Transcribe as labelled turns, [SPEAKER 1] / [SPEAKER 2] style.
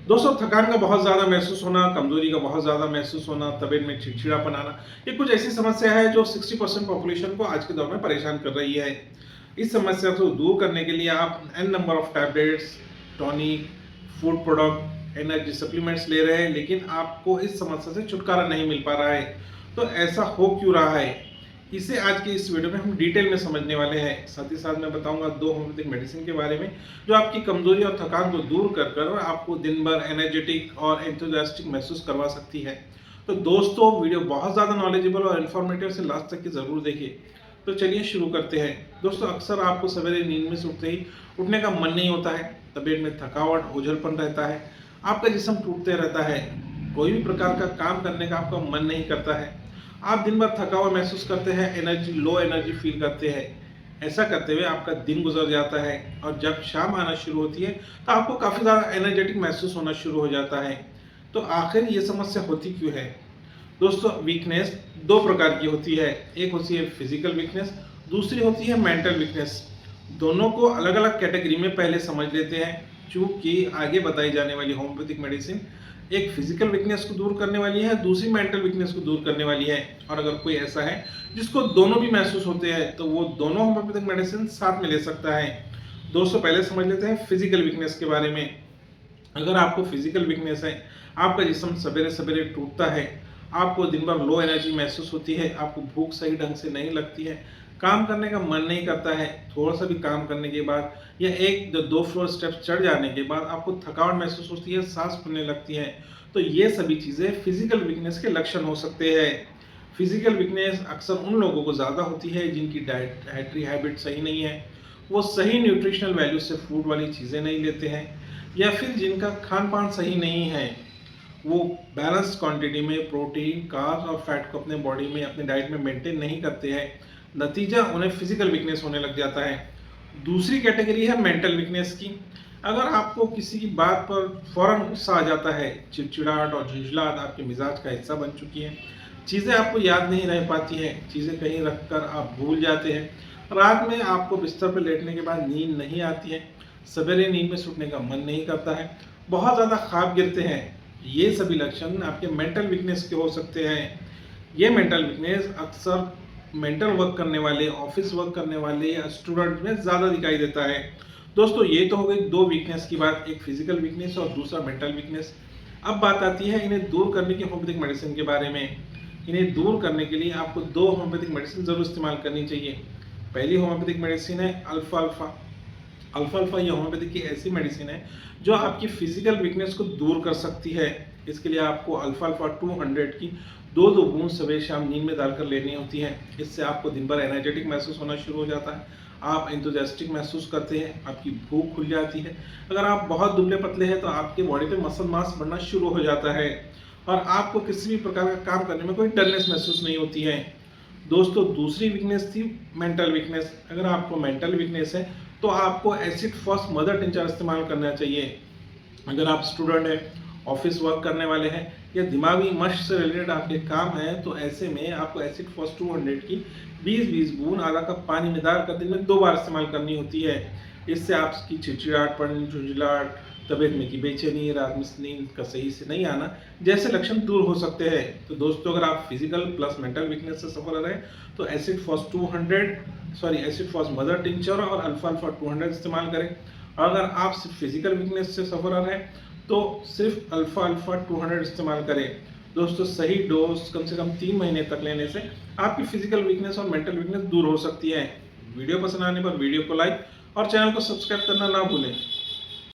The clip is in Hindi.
[SPEAKER 1] दोस्तों, थकान का बहुत ज़्यादा महसूस होना, कमज़ोरी का बहुत ज़्यादा महसूस होना, तबीयत में चिड़चिड़ापन आना, ये कुछ ऐसी समस्या है जो 60% पॉपुलेशन को आज के दौर में परेशान कर रही है। इस समस्या को दूर करने के लिए आप an number of tablets, tonic, food product, energy supplements ले रहे हैं, लेकिन आपको इस समस्या से छुटकारा नहीं मिल पा रहा है। तो ऐसा हो क्यों रहा है? इसे आज की इस वीडियो में हम डिटेल में समझने वाले हैं। साथ ही साथ मैं बताऊंगा 2 होम्योपैथिक मेडिसिन के बारे में जो आपकी कमजोरी और थकान को दूर कर कर आपको दिन भर एनर्जेटिक और एंथुसियास्टिक महसूस करवा सकती है। तो दोस्तों, वीडियो बहुत ज़्यादा नॉलेजेबल और इन्फॉर्मेटिव से लास्ट तक की ज़रूर देखिए। तो चलिए शुरू करते हैं। दोस्तों, अक्सर आपको सवेरे नींद में से उठते ही उठने का मन नहीं होता है, तबीयत में थकावट, ओझलपन रहता है, आपका जिस्म टूटते रहता है, कोई भी प्रकार का काम करने का आपका मन नहीं करता है, आप दिन भर थका हुआ महसूस करते हैं, लो एनर्जी फील करते हैं। ऐसा करते हुए आपका दिन गुजर जाता है और जब शाम आना शुरू होती है तो आपको काफ़ी ज़्यादा एनर्जेटिक महसूस होना शुरू हो जाता है। तो आखिर ये समस्या होती क्यों है? दोस्तों, वीकनेस 2 प्रकार की होती है। एक होती है फिजिकल वीकनेस, दूसरी होती है मेंटल वीकनेस। दोनों को अलग अलग कैटेगरी में पहले समझ लेते हैं, चूँकि आगे बताई जाने वाली होम्योपैथिक मेडिसिन एक फिजिकल वीकनेस को दूर करने वाली है, दूसरी मेंटल वीकनेस को दूर करने वाली है। और अगर कोई ऐसा है जिसको दोनों भी महसूस होते हैं तो वो दोनों होम्योपैथिक मेडिसिन साथ में ले सकता है। दोस्तों, पहले समझ लेते हैं फिजिकल वीकनेस के बारे में। अगर आपको फिजिकल वीकनेस है, आपका जिस्म सवेरे सवेरे टूटता है, आपको दिन भर लो एनर्जी महसूस होती है, आपको भूख सही ढंग से नहीं लगती है, काम करने का मन नहीं करता है, थोड़ा सा भी काम करने के बाद या 1-2 फ्लोर स्टेप्स चढ़ जाने के बाद आपको थकावट महसूस होती है, सांस फूलने लगती है, तो ये सभी चीज़ें फिजिकल वीकनेस के लक्षण हो सकते हैं। फिजिकल वीकनेस अक्सर उन लोगों को ज़्यादा होती है जिनकी डाइटरी हैबिट सही नहीं है, वो सही न्यूट्रिशनल वैल्यू से फूड वाली चीज़ें नहीं लेते हैं, या फिर जिनका खान पान सही नहीं है, वो बैलेंस क्वांटिटी में प्रोटीन, कार्ब्स और फैट को अपने बॉडी में, अपने डाइट में मेंटेन नहीं करते हैं। नतीजा उन्हें फिजिकल वीकनेस होने लग जाता है। दूसरी कैटेगरी है मेंटल वीकनेस की। अगर आपको किसी की बात पर फौरन गुस्सा आ जाता है, चिड़चिड़ाहट और झुंझलाहट आपके मिजाज का हिस्सा बन चुकी है, चीज़ें आपको याद नहीं रह पाती हैं, चीज़ें कहीं रख कर आप भूल जाते हैं, रात में आपको बिस्तर पर लेटने के बाद नींद नहीं आती है, सवेरे नींद में से उठने का मन नहीं करता है, बहुत ज़्यादा ख्वाब गिरते हैं, ये सभी लक्षण आपके मेंटल वीकनेस के हो सकते हैं। ये मेंटल वीकनेस अक्सर मेंटल वर्क करने वाले, ऑफिस वर्क करने वाले या स्टूडेंट में ज़्यादा दिखाई देता है। दोस्तों, ये तो हो गई 2 वीकनेस की बात, एक फिजिकल वीकनेस और दूसरा मेंटल वीकनेस। अब बात आती है इन्हें दूर करने की होम्योपैथिक मेडिसिन के बारे में। इन्हें दूर करने के लिए आपको 2 होम्योपैथिक मेडिसिन ज़रूर इस्तेमाल करनी चाहिए। पहली होम्योपैथिक मेडिसिन है अल्फा अल्फा। अल्फा अल्फा ये होम्योपैथी की ऐसी मेडिसिन है जो आपकी फिजिकल वीकनेस को दूर कर सकती है। इसके लिए आपको अल्फा अल्फा 200 की 2-2 बूंद सवेरे शाम नींद में डालकर लेनी होती है। इससे आपको दिन भर एनर्जेटिक महसूस होना शुरू हो जाता है, आप एंथुसियास्टिक महसूस करते हैं, आपकी भूख खुल जाती है। अगर आप बहुत दुबले पतले हैं तो आपके बॉडी पे मसल मास बढ़ना शुरू हो जाता है और आपको किसी भी प्रकार का काम करने में कोई डलनेस महसूस नहीं होती है। दोस्तों, दूसरी वीकनेस थी मेंटल वीकनेस। अगर आपको मेंटल वीकनेस है तो आपको एसिड फॉस मदर टिंचर इस्तेमाल करना चाहिए। अगर आप स्टूडेंट हैं, ऑफिस वर्क करने वाले हैं या दिमागी मश्क से रिलेटेड आपके काम हैं, तो ऐसे में आपको एसिड फॉस 200 की 20-20 बूंद आधा कप पानी में डालकर दिन में 2 बार इस्तेमाल करनी होती है। इससे आपकी चिड़चिड़ाहट, झुंझलाहट, तबीयत में की बेचैनी, रात में नींद का सही से नहीं आना जैसे लक्षण दूर हो सकते हैं। तो दोस्तों, अगर आप फिजिकल प्लस मेंटल वीकनेस से सफर रहे तो एसिड फॉस मदर टिंचर और अल्फा अल्फा 200 इस्तेमाल करें। अगर आप सिर्फ फिजिकल वीकनेस से सफर रहे तो सिर्फ अल्फा अल्फा 200 इस्तेमाल करें। दोस्तों, सही डोज कम से कम 3 महीने तक लेने से आपकी फिजिकल वीकनेस और मेंटल वीकनेस दूर हो सकती है। वीडियो पसंद आने पर वीडियो को लाइक और चैनल को सब्सक्राइब करना ना भूलें।